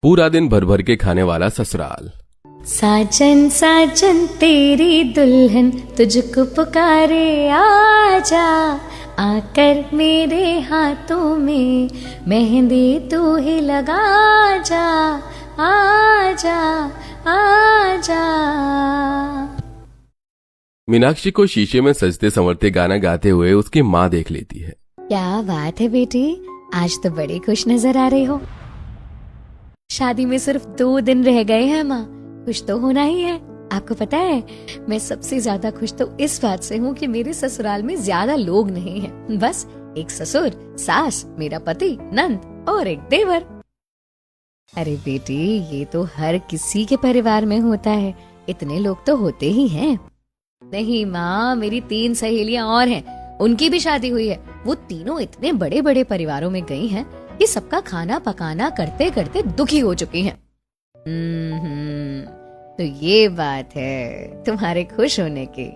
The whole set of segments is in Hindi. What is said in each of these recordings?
पूरा दिन भर भर के खाने वाला ससुराल। साजन साजन तेरी दुल्हन तुझको पुकारे, आजा आकर मेरे हाथों में मेहंदी तू ही लगा जा, आजा आजा। मीनाक्षी को शीशे में सजते संवरते गाना गाते हुए उसकी माँ देख लेती है। क्या बात है बेटी, आज तो बड़ी खुश नजर आ रही हो। शादी में सिर्फ 2 दिन रह गए हैं माँ, खुश तो होना ही है। आपको पता है, मैं सबसे ज्यादा खुश तो इस बात से हूँ कि मेरे ससुराल में ज्यादा लोग नहीं हैं, बस एक ससुर, सास, मेरा पति, नंद और एक देवर। अरे बेटी, ये तो हर किसी के परिवार में होता है, इतने लोग तो होते ही हैं। नहीं माँ, मेरी 3 सहेलियां और हैं, उनकी भी शादी हुई है। वो तीनों इतने बड़े बड़े परिवारों में गई हैं कि सबका खाना पकाना करते करते दुखी हो चुकी हैं। तो ये बात है तुम्हारे खुश होने की।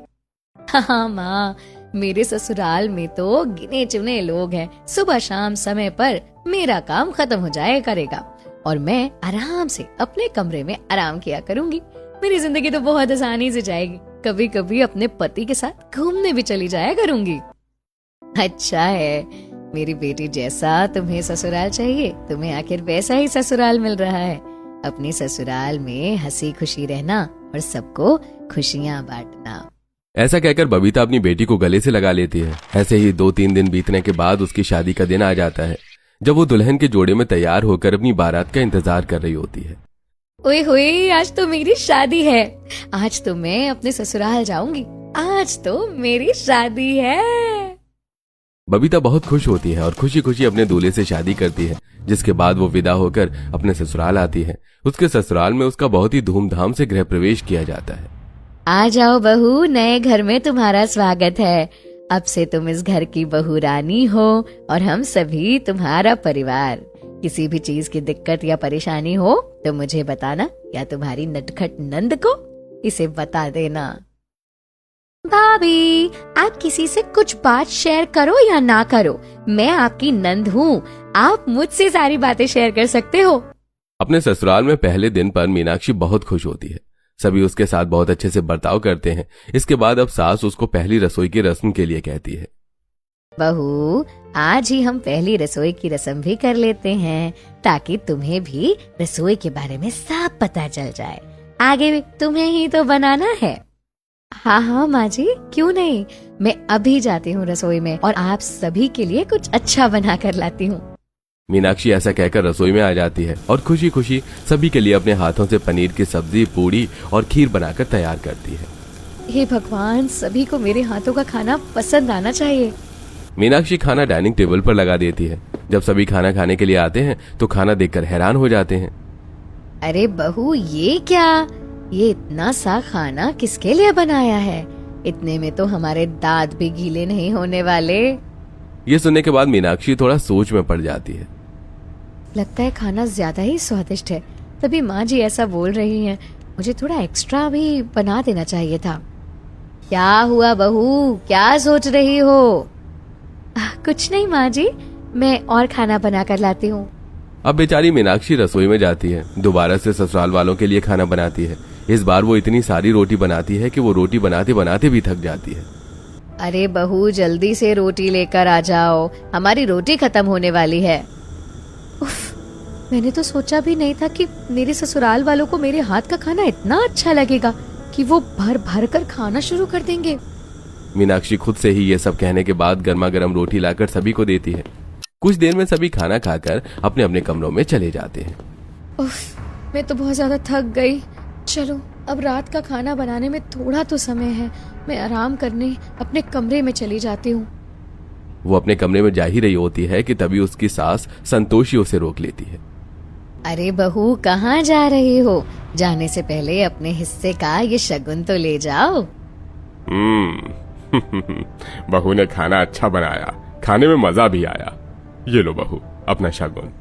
हाँ माँ, मेरे ससुराल में तो गिने चुने लोग हैं। सुबह शाम समय पर मेरा काम खत्म हो जाए करेगा और मैं आराम से अपने कमरे में आराम किया करूंगी। मेरी जिंदगी तो बहुत आसानी से जाएगी। कभी कभी अपने पति के साथ घूमने भी चली जाया करूंगी। अच्छा है, मेरी बेटी, जैसा तुम्हें ससुराल चाहिए तुम्हें आखिर वैसा ही ससुराल मिल रहा है। अपने ससुराल में हंसी खुशी रहना और सबको खुशियाँ बांटना। ऐसा कहकर बबीता अपनी बेटी को गले से लगा लेती है। ऐसे ही 2-3 दिन बीतने के बाद उसकी शादी का दिन आ जाता है, जब वो दुल्हन के जोड़े में तैयार होकर अपनी बारात का इंतजार कर रही होती है। ओए होए, आज तो मेरी शादी है, आज तो मैं अपने ससुराल जाऊंगी, आज तो मेरी शादी है। बबीता बहुत खुश होती है और खुशी खुशी अपने दूल्हे से शादी करती है, जिसके बाद वो विदा होकर अपने ससुराल आती है। उसके ससुराल में उसका बहुत ही धूमधाम से गृह प्रवेश किया जाता है। आ जाओ बहू, नए घर में तुम्हारा स्वागत है। अब से तुम इस घर की बहू रानी हो और हम सभी तुम्हारा परिवार। किसी भी चीज की दिक्कत या परेशानी हो तो मुझे बताना, या तुम्हारी नटखट नंद को इसे बता देना। भाभी, आप किसी से कुछ बात शेयर करो या ना करो, मैं आपकी नंद हूँ, आप मुझसे सारी बातें शेयर कर सकते हो। अपने ससुराल में पहले दिन पर मीनाक्षी बहुत खुश होती है। सभी उसके साथ बहुत अच्छे से बर्ताव करते हैं। इसके बाद अब सास उसको पहली रसोई की रस्म के लिए कहती है। बहू, आज ही हम पहली रसोई की रस्म भी कर लेते हैं, ताकि तुम्हें भी रसोई के बारे में सब पता चल जाए। आगे भी तुम्हें ही तो बनाना है। हाँ हाँ माँ जी, क्यों नहीं, मैं अभी जाती हूँ रसोई में और आप सभी के लिए कुछ अच्छा बना कर लाती हूँ। मीनाक्षी ऐसा कहकर रसोई में आ जाती है और खुशी खुशी सभी के लिए अपने हाथों से पनीर की सब्जी, पूड़ी और खीर बनाकर तैयार करती है। हे भगवान, सभी को मेरे हाथों का खाना पसंद आना चाहिए। मीनाक्षी खाना डाइनिंग टेबल पर लगा देती है। जब सभी खाना खाने के लिए आते हैं तो खाना देखकर हैरान हो जाते हैं। अरे बहू, ये क्या, ये इतना सा खाना किसके लिए बनाया है? इतने में तो हमारे दांत भी गीले नहीं होने वाले। ये सुनने के बाद मीनाक्षी थोड़ा सोच में पड़ जाती है। लगता है खाना ज्यादा ही स्वादिष्ट है, तभी माँ जी ऐसा बोल रही हैं। मुझे थोड़ा एक्स्ट्रा भी बना देना चाहिए था। क्या हुआ बहू, क्या सोच रही हो? कुछ नहीं माँ जी, मैं और खाना बना कर लाती हूँ। अब बेचारी मीनाक्षी रसोई में जाती है। दोबारा से ससुराल वालों के लिए खाना बनाती है। इस बार वो इतनी सारी रोटी बनाती है कि वो रोटी बनाते बनाते भी थक जाती है। अरे बहू, जल्दी से रोटी लेकर आ जाओ, हमारी रोटी खत्म होने वाली है। उफ, मैंने तो सोचा भी नहीं था कि मेरे ससुराल वालों को मेरे हाथ का खाना इतना अच्छा लगेगा कि वो भर भर कर खाना शुरू कर देंगे। मीनाक्षी खुद से ही ये सब कहने के बाद गर्मा गर्म रोटी लाकर सभी को देती है। कुछ देर में सभी खाना खाकर अपने अपने कमरों में चले जाते हैं। उफ, मैं तो बहुत ज्यादा थक गई। चलो, अब रात का खाना बनाने में थोड़ा तो समय है, मैं आराम करने अपने कमरे में चली जाती हूँ। वो अपने कमरे में जा ही रही होती है कि तभी उसकी सास संतोषी उसे रोक लेती है। अरे बहू, कहाँ जा रही हो? जाने से पहले अपने हिस्से का ये शगुन तो ले जाओ। बहू ने खाना अच्छा बनाया, खाने में मजा भी आया। ये लो बहू, अपना शगुन।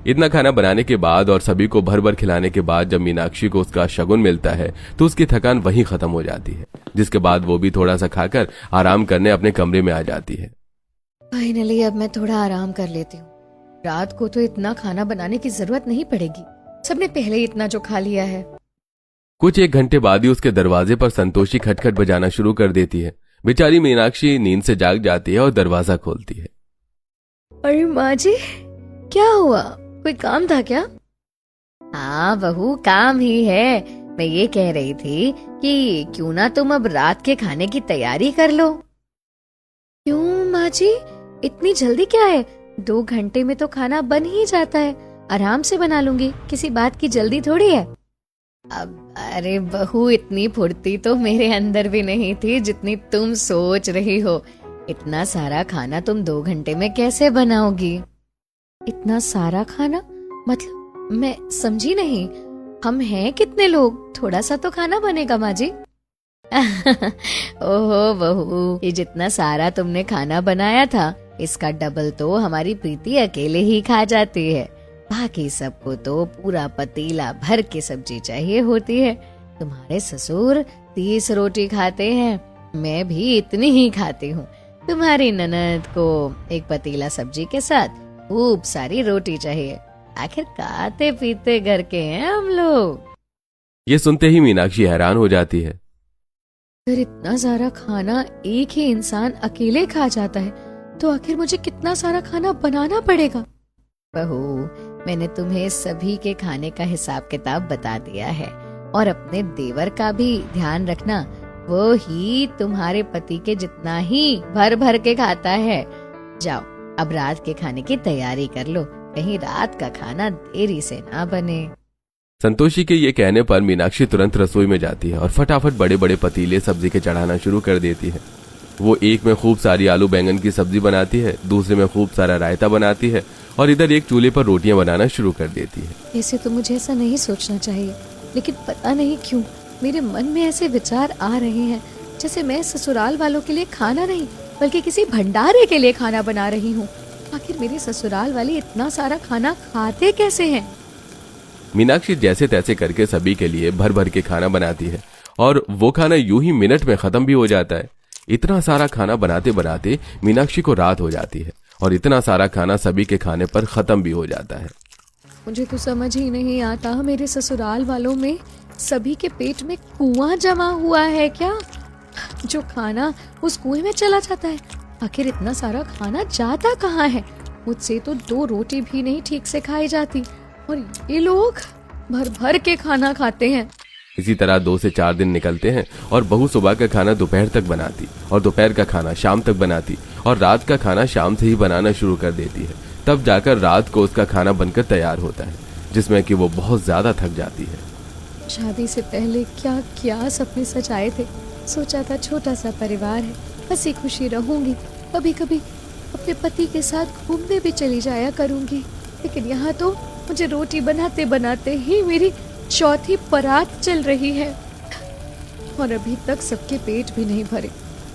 इतना खाना बनाने के बाद और सभी को भर भर खिलाने के बाद जब मीनाक्षी को उसका शगुन मिलता है तो उसकी थकान वहीं खत्म हो जाती है, जिसके बाद वो भी थोड़ा सा खाकर आराम करने अपने कमरे में आ जाती है। फाइनली अब मैं थोड़ा आराम कर लेती हूँ। रात को तो इतना खाना बनाने की जरूरत नहीं पड़ेगी। सबने पहले ही इतना जो खा लिया है। कुछ 1 घंटे बाद ही उसके दरवाजे पर संतोषी खटखट बजाना शुरू कर देती है। बेचारी मीनाक्षी नींद से जाग जाती है और दरवाजा खोलती है। अरे माँ जी, क्या हुआ? कोई काम था क्या? हाँ बहू, काम ही है। मैं ये कह रही थी कि क्यों ना तुम अब रात के खाने की तैयारी कर लो। क्यों माँ जी, इतनी जल्दी क्या है? 2 घंटे में तो खाना बन ही जाता है। आराम से बना लूंगी, किसी बात की जल्दी थोड़ी है। अब अरे बहू, इतनी फुर्ती तो मेरे अंदर भी नहीं थी जितनी तुम सोच रही हो। इतना सारा खाना तुम 2 घंटे में कैसे बनाओगी? इतना सारा खाना मतलब मैं समझी नहीं। हम हैं कितने लोग? थोड़ा सा तो खाना बनेगा माँ जी। ओहो बहू, ये जितना सारा तुमने खाना बनाया था इसका डबल तो हमारी प्रीति अकेले ही खा जाती है। बाकी सबको तो पूरा पतीला भर के सब्जी चाहिए होती है। तुम्हारे ससुर 30 रोटी खाते हैं, मैं भी इतनी ही खाती हूँ। तुम्हारी ननद को एक पतीला सब्जी के साथ खूब सारी रोटी चाहिए। आखिर खाते पीते घर के हैं हम लोग। ये सुनते ही मीनाक्षी हैरान हो जाती है। अगर इतना सारा खाना एक ही इंसान अकेले खा जाता है तो आखिर मुझे कितना सारा खाना बनाना पड़ेगा? बहू, मैंने तुम्हें सभी के खाने का हिसाब किताब बता दिया है। और अपने देवर का भी ध्यान रखना, वो ही तुम्हारे पति के जितना ही भर भर के खाता है। जाओ, अब रात के खाने की तैयारी कर लो, कहीं रात का खाना देरी से ना बने। संतोषी के ये कहने पर मीनाक्षी तुरंत रसोई में जाती है और फटाफट बड़े बड़े पतीले सब्जी के चढ़ाना शुरू कर देती है। वो एक में खूब सारी आलू बैंगन की सब्जी बनाती है, दूसरे में खूब सारा रायता बनाती है और इधर एक चूल्हे पर रोटियां बनाना शुरू कर देती है। ऐसे तो मुझे ऐसा नहीं सोचना चाहिए, लेकिन पता नहीं क्यों मेरे मन में ऐसे विचार आ रहे हैं जैसे मैं ससुराल वालों के लिए खाना नहीं बल्कि किसी भंडारे के लिए खाना बना रही हूँ। आखिर मेरे ससुराल वाले इतना सारा खाना खाते कैसे हैं? मीनाक्षी जैसे तैसे करके सभी के लिए भर भर के खाना बनाती है और वो खाना यूं ही मिनट में खत्म भी हो जाता है। इतना सारा खाना बनाते बनाते मीनाक्षी को रात हो जाती है और इतना सारा खाना सभी के खाने पर खत्म भी हो जाता है। मुझे तो समझ ही नहीं आता, मेरे ससुराल वालों में सभी के पेट में कुआं जमा हुआ है क्या, जो खाना उस कुएं में चला जाता है? आखिर इतना सारा खाना जाता कहाँ है? मुझसे तो 2 रोटी भी नहीं ठीक से खाई जाती और ये लोग भर भर के खाना खाते हैं। इसी तरह 2 से 4 दिन निकलते हैं और बहू सुबह का खाना दोपहर तक बनाती और दोपहर का खाना शाम तक बनाती और रात का खाना शाम से ही बनाना शुरू कर देती है। तब जाकर रात को उसका खाना बनकर तैयार होता है, जिसमें कि वो बहुत ज्यादा थक जाती है। शादी से पहले क्या क्या सपने सजाए थे। सोचा था छोटा सा परिवार है, हंसी खुशी रहूंगी, कभी कभी अपने पति के साथ घूमने भी चली जाया करूंगी। लेकिन यहाँ तो मुझे रोटी बनाते बनाते ही मेरी 4थी परात चल रही है और अभी तक सबके पेट भी नहीं भरे।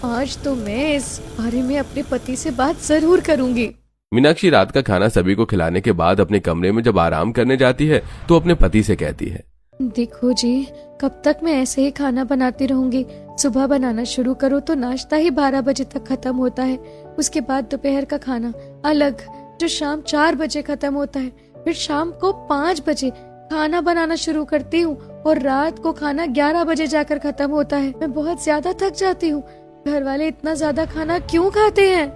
आज तो मैं इस बारे में अपने पति से बात जरूर करूंगी। मीनाक्षी रात का खाना सभी को खिलाने के बाद अपने कमरे में जब आराम करने जाती है तो अपने पति से कहती है, देखो जी, कब तक मैं ऐसे ही खाना बनाती रहूंगी? सुबह बनाना शुरू करो तो नाश्ता ही 12 बजे तक खत्म होता है। उसके बाद दोपहर का खाना अलग, जो शाम 4 बजे खत्म होता है। फिर शाम को 5 बजे खाना बनाना शुरू करती हूँ और रात को खाना 11 बजे जाकर खत्म होता है। मैं बहुत ज्यादा थक जाती हूँ। घर वाले इतना ज्यादा खाना क्यों खाते हैं?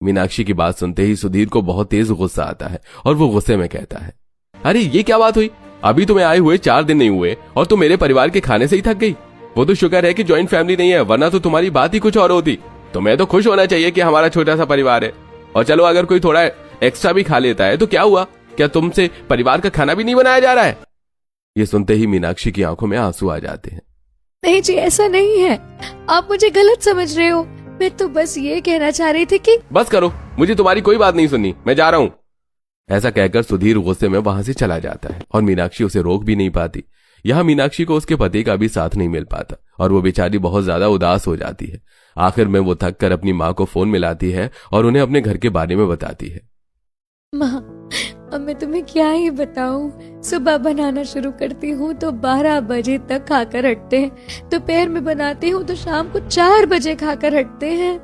मीनाक्षी की बात सुनते ही सुधीर को बहुत तेज गुस्सा आता है और वो गुस्से में कहता है, अरे ये क्या बात हुई? अभी तुम्हें आए हुए 4 दिन नहीं हुए और तुम मेरे परिवार के खाने से ही थक गई। वो तो शुक्र है कि जॉइंट फैमिली नहीं है, वरना तो तुम्हारी बात ही कुछ और होती। तुम्हें तो खुश होना चाहिए कि हमारा छोटा सा परिवार है। और चलो, अगर कोई थोड़ा एक्स्ट्रा भी खा लेता है तो क्या हुआ? क्या तुमसे परिवार का खाना भी नहीं बनाया जा रहा है? ये सुनते ही मीनाक्षी की आंखों में आंसू आ जाते हैं। नहीं जी, ऐसा नहीं है, आप मुझे गलत समझ रहे हो। मैं तो बस ये कहना चाह रही थी कि बस करो, मुझे तुम्हारी कोई बात नहीं सुननी, मैं जा रहा हूँ। ऐसा कहकर सुधीर गुस्से में वहां से चला जाता है और मीनाक्षी उसे रोक भी नहीं पाती। यहाँ मीनाक्षी को उसके पति का भी साथ नहीं मिल पाता और वो बेचारी बहुत ज्यादा उदास हो जाती है। आखिर में वो थक कर अपनी माँ को फोन मिलाती है और उन्हें अपने घर के बारे में बताती है। माँ, अब मैं तुम्हें क्या ही बताऊं। सुबह बनाना शुरू करती हूँ तो 12 बजे तक खाकर हटते हैं, दोपहर में बनाती हूँ तो शाम को 4 बजे खाकर हटते हैं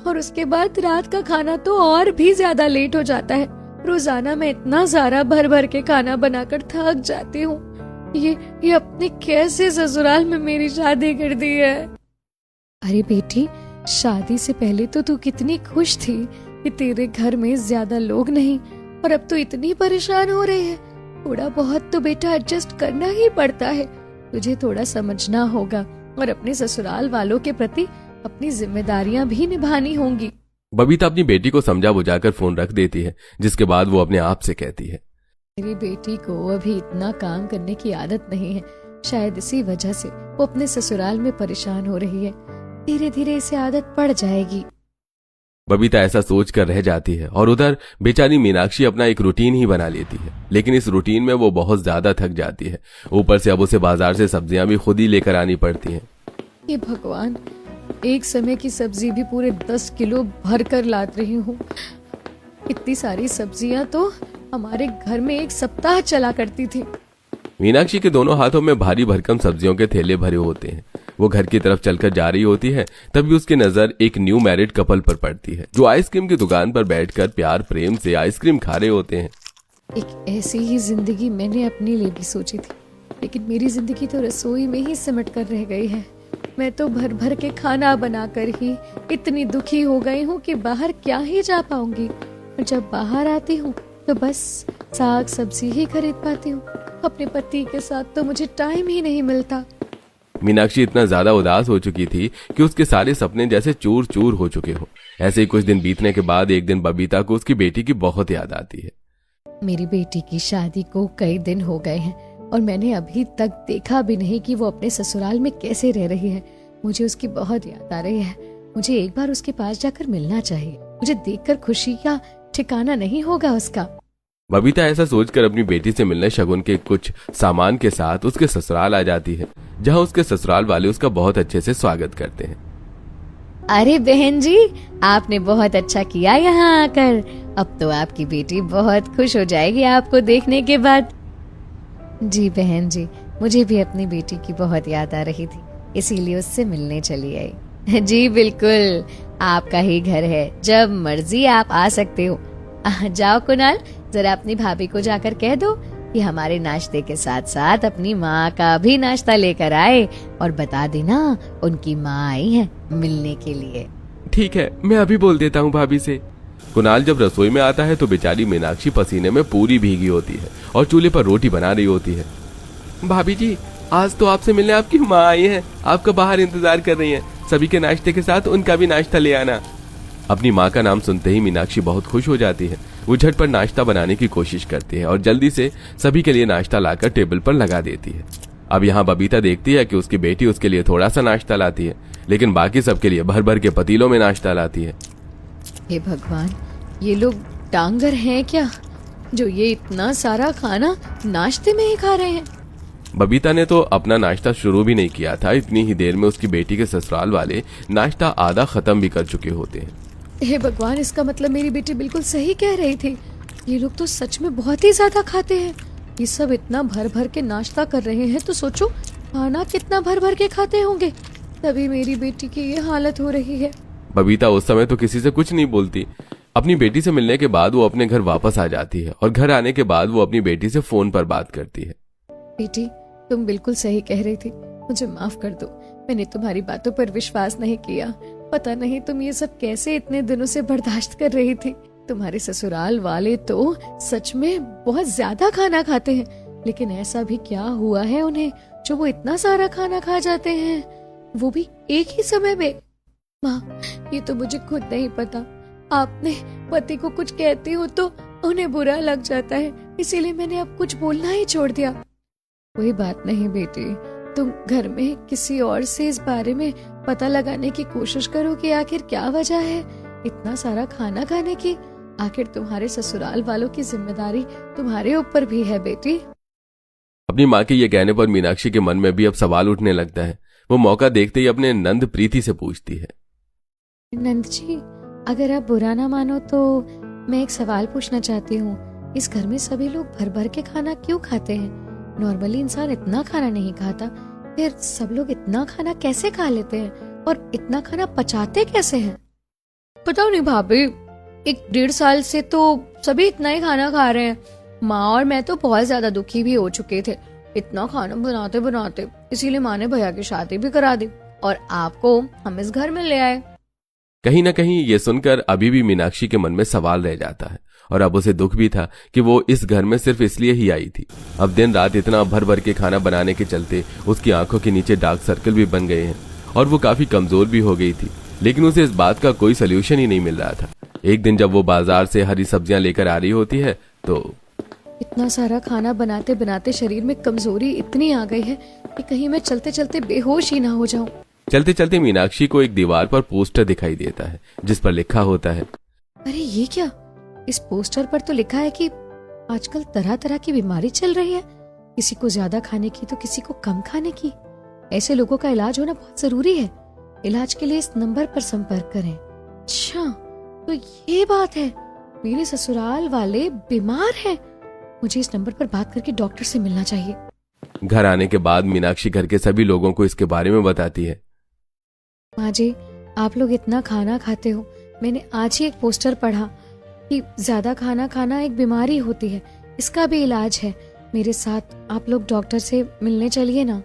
और उसके बाद रात का खाना तो और भी ज्यादा लेट हो जाता है। रोजाना मैं इतना सारा भर भर के खाना बनाकर थक जाती हूँ। ये अपने कैसे ससुराल में मेरी शादी कर दी है। अरे बेटी, शादी से पहले तो तू कितनी खुश थी कि तेरे घर में ज्यादा लोग नहीं, और अब तो इतनी परेशान हो रही है। थोड़ा बहुत तो बेटा एडजस्ट करना ही पड़ता है। तुझे थोड़ा समझना होगा और अपने ससुराल वालों के प्रति अपनी जिम्मेदारियां भी निभानी होंगी। बबीता अपनी बेटी को समझा बुझाकर फोन रख देती है, जिसके बाद वो अपने आप से कहती है, मेरी बेटी को अभी इतना काम करने की आदत नहीं है। शायद इसी वजह से वो अपने ससुराल में परेशान हो रही है। धीरे धीरे इसे आदत पड़ जाएगी। बबीता ऐसा सोच कर रह जाती है और उधर बेचारी मीनाक्षी अपना एक रूटीन ही बना लेती है, लेकिन इस रूटीन में वो बहुत ज्यादा थक जाती है। ऊपर से अब उसे बाजार से सब्जियां भी खुद ही लेकर आनी पड़ती हैं। ये भगवान, एक समय की सब्जी भी पूरे 10 किलो भर कर लाद रही हूँ। इतनी सारी सब्जियां तो हमारे घर में एक सप्ताह चला करती थी। मीनाक्षी के दोनों हाथों में भारी भरकम सब्जियों के थैले भरे होते हैं। वो घर की तरफ चलकर जा रही होती है, तभी उसकी नजर एक न्यू मैरिड कपल पर पड़ती है, जो आइसक्रीम की दुकान पर बैठकर प्यार प्रेम से आइसक्रीम खा रहे होते हैं। एक ऐसी ही जिंदगी मैंने अपने लिए भी सोची थी, लेकिन मेरी जिंदगी तो रसोई में ही सिमट कर रह गई है। मैं तो भर भर के खाना बनाकर ही इतनी दुखी हो गई हूँ कि बाहर क्या ही जा पाऊंगी। और जब बाहर आती हूँ तो बस साग सब्जी ही खरीद पाती हूँ। अपने पति के साथ तो मुझे टाइम ही नहीं मिलता। मीनाक्षी इतना ज्यादा उदास हो चुकी थी कि उसके सारे सपने जैसे चूर चूर हो चुके हो। ऐसे ही कुछ दिन बीतने के बाद एक दिन बबीता को उसकी बेटी की बहुत याद आती है। मेरी बेटी की शादी को कई दिन हो गए हैं और मैंने अभी तक देखा भी नहीं कि वो अपने ससुराल में कैसे रह रही है। मुझे उसकी बहुत याद आ रही है। मुझे एक बार उसके पास जाकर मिलना चाहिए। मुझे देखकर खुशी का ठिकाना नहीं होगा उसका। बबीता ऐसा सोचकर अपनी बेटी से मिलने शगुन के कुछ सामान के साथ उसके ससुराल आ जाती है, जहां उसके ससुराल वाले उसका बहुत अच्छे से स्वागत करते हैं। अरे बहन जी, आपने बहुत अच्छा किया यहाँ आकर। अब तो आपकी बेटी बहुत खुश हो जाएगी आपको देखने के बाद। जी बहन जी, मुझे भी अपनी बेटी की बहुत याद आ रही थी, इसीलिए उससे मिलने चली आई। जी बिल्कुल, आपका ही घर है, जब मर्जी आप आ सकते हो। जाओ कुणाल, जरा अपनी भाभी को जाकर कह दो कि हमारे नाश्ते के साथ साथ अपनी माँ का भी नाश्ता लेकर आए, और बता देना उनकी माँ आई है मिलने के लिए। ठीक है, मैं अभी बोल देता हूँ भाभी से। कुणाल जब रसोई में आता है तो बेचारी मीनाक्षी पसीने में पूरी भीगी होती है और चूल्हे पर रोटी बना रही होती है। भाभी जी, आज तो आपसे मिलने आपकी माँ आई है, आपका बाहर इंतजार कर रही है। सभी के नाश्ते के साथ उनका भी नाश्ता ले आना। अपनी माँ का नाम सुनते ही मीनाक्षी बहुत खुश हो जाती है। वो झटपट नाश्ता बनाने की कोशिश करती है और जल्दी से सभी के लिए नाश्ता लाकर टेबल पर लगा देती है। अब यहाँ बबीता देखती है कि उसकी बेटी उसके लिए थोड़ा सा नाश्ता लाती है, लेकिन बाकी सबके लिए भर भर के पतीलों में नाश्ता लाती है। हे भगवान, ये लोग डांगर हैं क्या, जो ये इतना सारा खाना नाश्ते में ही खा रहे हैं। बबीता ने तो अपना नाश्ता शुरू भी नहीं किया था, इतनी ही देर में उसकी बेटी के ससुराल वाले नाश्ता आधा खत्म भी कर चुके होते हैं। हे भगवान, इसका मतलब मेरी बेटी बिल्कुल सही कह रही थी। ये लोग तो सच में बहुत ही ज्यादा खाते हैं। ये सब इतना भर भर के नाश्ता कर रहे हैं तो सोचो खाना कितना भर भर के खाते होंगे, तभी मेरी बेटी की ये हालत हो रही है। बबीता उस समय तो किसी से कुछ नहीं बोलती। अपनी बेटी से मिलने के बाद वो अपने घर वापस आ जाती है और घर आने के बाद वो अपनी बेटी से फोन पर बात करती है। बेटी, तुम बिल्कुल सही कह रही थी, मुझे माफ कर दो। मैंने तुम्हारी बातों पर विश्वास नहीं किया। पता नहीं तुम ये सब कैसे इतने दिनों से बर्दाश्त कर रही थी। तुम्हारे ससुराल वाले तो सच में बहुत ज्यादा खाना खाते हैं, लेकिन ऐसा भी क्या हुआ है उन्हें जो वो इतना सारा खाना खा जाते हैं, वो भी एक ही समय में। माँ, ये तो मुझे खुद नहीं पता। आपने पति को कुछ कहती हो तो उन्हें बुरा लग जाता है, इसीलिए मैंने अब कुछ बोलना ही छोड़ दिया। कोई बात नहीं बेटी, तुम घर में किसी और से इस बारे में पता लगाने की कोशिश करो कि आखिर क्या वजह है इतना सारा खाना खाने की। आखिर तुम्हारे ससुराल वालों की जिम्मेदारी तुम्हारे ऊपर भी है बेटी। अपनी माँ के ये कहने पर मीनाक्षी के मन में भी अब सवाल उठने लगता है। वो मौका देखते ही अपने नंद प्रीति से पूछती है, नंद जी, अगर आप बुरा ना मानो तो मैं एक सवाल पूछना चाहती हूँ। इस घर में सभी लोग भर भर के खाना क्यों खाते हैं? नॉर्मली इंसान इतना खाना नहीं खाता, फिर सब लोग इतना खाना कैसे खा लेते हैं और इतना खाना पचाते कैसे हैं? पता नहीं भाभी, एक 1.5 साल से तो सभी इतना ही खाना खा रहे हैं। माँ और मैं तो बहुत ज्यादा दुखी भी हो चुके थे इतना खाना बनाते बनाते, इसीलिए माँ ने भैया की शादी भी करा दी और आपको हम इस घर में ले आए। कहीं ना कहीं ये सुनकर अभी भी मीनाक्षी के मन में सवाल रह जाता है और अब उसे दुख भी था कि वो इस घर में सिर्फ इसलिए ही आई थी। अब दिन रात इतना भर भर के खाना बनाने के चलते उसकी आंखों के नीचे डार्क सर्कल भी बन गए हैं और वो काफी कमजोर भी हो गई थी, लेकिन उसे इस बात का कोई सोल्यूशन ही नहीं मिल रहा था। एक दिन जब वो बाजार से हरी सब्जियां लेकर आ रही होती है तो इतना सारा खाना बनाते बनाते शरीर में कमजोरी इतनी आ गई है कि कहीं मैं चलते चलते बेहोश ही ना हो जाऊं। चलते चलते मीनाक्षी को एक दीवार पर पोस्टर दिखाई देता है जिस पर लिखा होता है, अरे ये क्या, इस पोस्टर पर तो लिखा है कि आजकल तरह तरह की बीमारी चल रही है, किसी को ज्यादा खाने की तो किसी को कम खाने की। ऐसे लोगों का इलाज होना बहुत जरूरी है, इलाज के लिए इस नंबर पर संपर्क करें। अच्छा तो ये बात है, मेरे ससुराल वाले बीमार हैं, मुझे इस नंबर पर बात करके डॉक्टर से मिलना चाहिए। घर आने के बाद मीनाक्षी घर के सभी लोगों को इसके बारे में बताती है। माँ जी, आप लोग इतना खाना खाते हो, मैंने आज ही एक पोस्टर पढ़ा कि ज्यादा खाना खाना एक बीमारी होती है, इसका भी इलाज है, मेरे साथ आप लोग डॉक्टर से मिलने चलिए ना।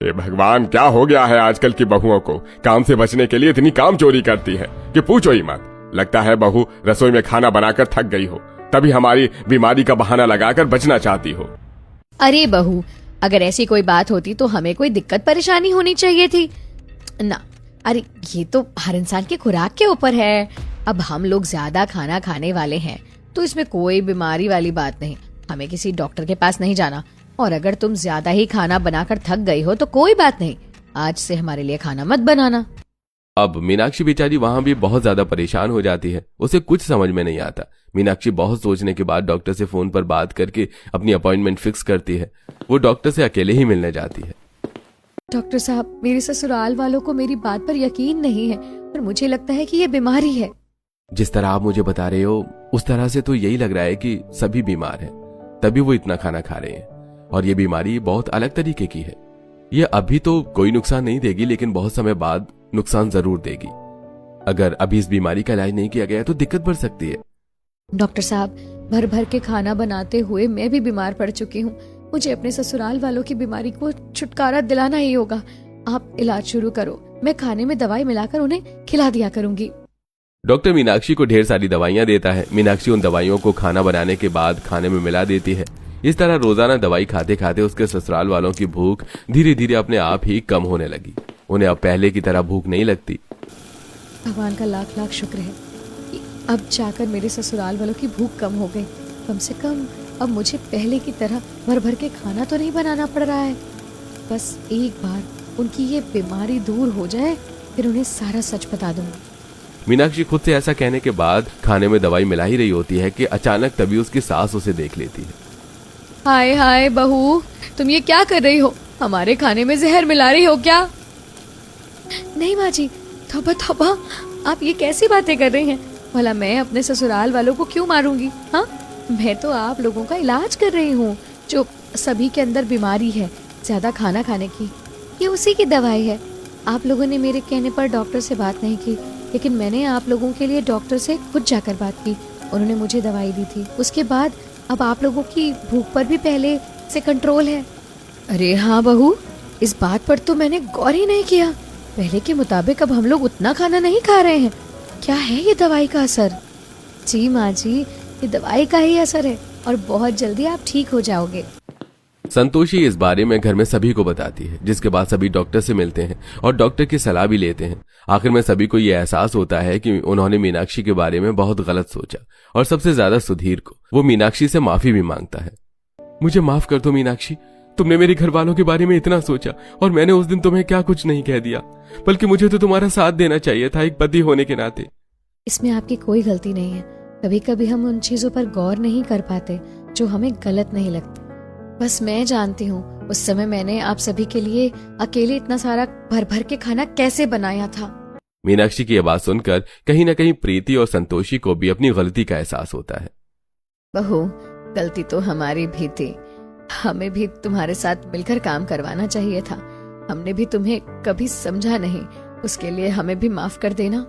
हे भगवान, क्या हो गया है आजकल की बहुओं को, काम से बचने के लिए इतनी काम चोरी करती है कि पूछो ही मत। लगता है बहू रसोई में खाना बनाकर थक गई हो, तभी हमारी बीमारी का बहाना लगाकर बचना चाहती हो। अरे बहू, अगर ऐसी कोई बात होती तो हमें कोई दिक्कत परेशानी होनी चाहिए थी ना। अरे ये तो हर इंसान की खुराक के ऊपर है, अब हम लोग ज्यादा खाना खाने वाले हैं तो इसमें कोई बीमारी वाली बात नहीं, हमें किसी डॉक्टर के पास नहीं जाना। और अगर तुम ज्यादा ही खाना बनाकर थक गई हो तो कोई बात नहीं, आज से हमारे लिए खाना मत बनाना। अब मीनाक्षी बेचारी वहां भी बहुत ज्यादा परेशान हो जाती है, उसे कुछ समझ में नहीं आता। मीनाक्षी बहुत सोचने के बाद डॉक्टर से फोन पर बात करके अपनी अपॉइंटमेंट फिक्स करती है। वो डॉक्टर से अकेले ही मिलने जाती है। डॉक्टर साहब, मेरे ससुराल वालों को मेरी बात पर यकीन नहीं है और मुझे लगता है कि ये बीमारी है। जिस तरह आप मुझे बता रहे हो उस तरह से तो यही लग रहा है कि सभी बीमार हैं, तभी वो इतना खाना खा रहे हैं। और ये बीमारी बहुत अलग तरीके की है, ये अभी तो कोई नुकसान नहीं देगी लेकिन बहुत समय बाद नुकसान जरूर देगी। अगर अभी इस बीमारी का इलाज नहीं किया गया तो दिक्कत बढ़ सकती है। डॉक्टर साहब, भर भर के खाना बनाते हुए मैं भी बीमार पड़ चुकी हूँ, मुझे अपने ससुराल वालों की बीमारी को छुटकारा दिलाना ही होगा। आप इलाज शुरू करो, मैं खाने में दवाई मिलाकर उन्हें खिला दिया करूंगी। डॉक्टर मीनाक्षी को ढेर सारी दवाइयां देता है। मीनाक्षी उन दवाइयों को खाना बनाने के बाद खाने में मिला देती है। इस तरह रोजाना दवाई खाते खाते उसके ससुराल वालों की भूख धीरे धीरे अपने आप ही कम होने लगी। उन्हें अब पहले की तरह भूख नहीं लगती। भगवान का लाख लाख शुक्र है कि अब जाकर मेरे ससुराल वालों की भूख कम हो गई। कम से कम अब मुझे पहले की तरह भर भर के खाना तो नहीं बनाना पड़ रहा है। बस एक बार उनकी ये बीमारी दूर हो जाए फिर उन्हें सारा सच बता दूंगी। मीनाक्षी खुद से ऐसा कहने के बाद खाने में दवाई मिला ही रही होती है कि अचानक तभी उसकी सास उसे देख लेती है। हाय हाय बहू, तुम ये क्या कर रही हो, हमारे खाने में जहर मिला रही हो क्या? नहीं माँ जी, तौबा तौबा, आप ये कैसी बातें कर रही हैं? भला मैं अपने ससुराल वालों को क्यों मारूंगी? हाँ, मैं तो आप लोगों का इलाज कर रही हूँ, जो सभी के अंदर बीमारी है ज्यादा खाना खाने की, ये उसी की दवाई है। आप लोगों ने मेरे कहने पर डॉक्टर से बात नहीं की, लेकिन मैंने आप लोगों के लिए डॉक्टर से खुद जाकर बात की, उन्होंने मुझे दवाई दी थी। उसके बाद अब आप लोगों की भूख पर भी पहले से कंट्रोल है। अरे हाँ बहू, इस बात पर तो मैंने गौर ही नहीं किया। पहले के मुताबिक अब हम लोग उतना खाना नहीं खा रहे हैं। क्या है ये दवाई का असर? जी माँ जी, ये दवाई का ही असर है और बहुत जल्दी आप ठीक हो जाओगे। संतोषी इस बारे में घर में सभी को बताती है, जिसके बाद सभी डॉक्टर से मिलते हैं और डॉक्टर की सलाह भी लेते हैं। आखिर में सभी को ये एहसास होता है कि उन्होंने मीनाक्षी के बारे में बहुत गलत सोचा और सबसे ज्यादा सुधीर को। वो मीनाक्षी से माफी भी मांगता है। मुझे माफ कर दो मीनाक्षी, तुमने मेरे घर वालों के बारे में इतना सोचा और मैंने उस दिन तुम्हें क्या कुछ नहीं कह दिया, बल्कि मुझे तो तुम्हारा साथ देना चाहिए था एक पति होने के नाते। इसमें आपकी कोई गलती नहीं है, कभी कभी हम उन चीजों पर गौर नहीं कर पाते जो हमें गलत नहीं लगती। बस मैं जानती हूँ उस समय मैंने आप सभी के लिए अकेले इतना सारा भर भर के खाना कैसे बनाया था। मीनाक्षी की यह बात सुनकर कहीं न कहीं प्रीति और संतोषी को भी अपनी गलती का एहसास होता है। बहू, गलती तो हमारी भी थी, हमें भी तुम्हारे साथ मिलकर काम करवाना चाहिए था। हमने भी तुम्हें कभी समझा नहीं, उसके लिए हमें भी माफ कर देना।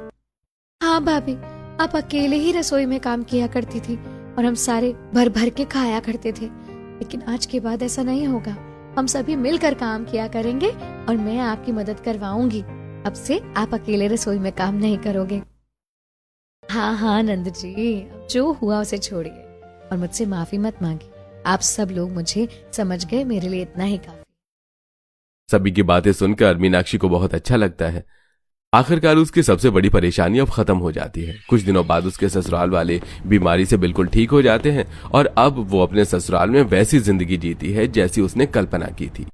हाँ भाभी, आप अकेले ही रसोई में काम किया करती थी और हम सारे भर भर के खाया करते थे। लेकिन आज के बाद ऐसा नहीं होगा। हम सभी मिलकर काम किया करेंगे और मैं आपकी मदद करवाऊंगी। अब से आप अकेले रसोई में काम नहीं करोगे। हाँ हाँ नंद जी, अब जो हुआ उसे छोड़िए और मुझसे माफी मत मांगिए। आप सब लोग मुझे समझ गए, मेरे लिए इतना ही काफी। सभी की बातें सुनकर मीनाक्षी को बहुत अच्छा लगता है। आखिरकार उसकी सबसे बड़ी परेशानी अब खत्म हो जाती है। कुछ दिनों बाद उसके ससुराल वाले बीमारी से बिल्कुल ठीक हो जाते हैं और अब वो अपने ससुराल में वैसी जिंदगी जीती है जैसी उसने कल्पना की थी।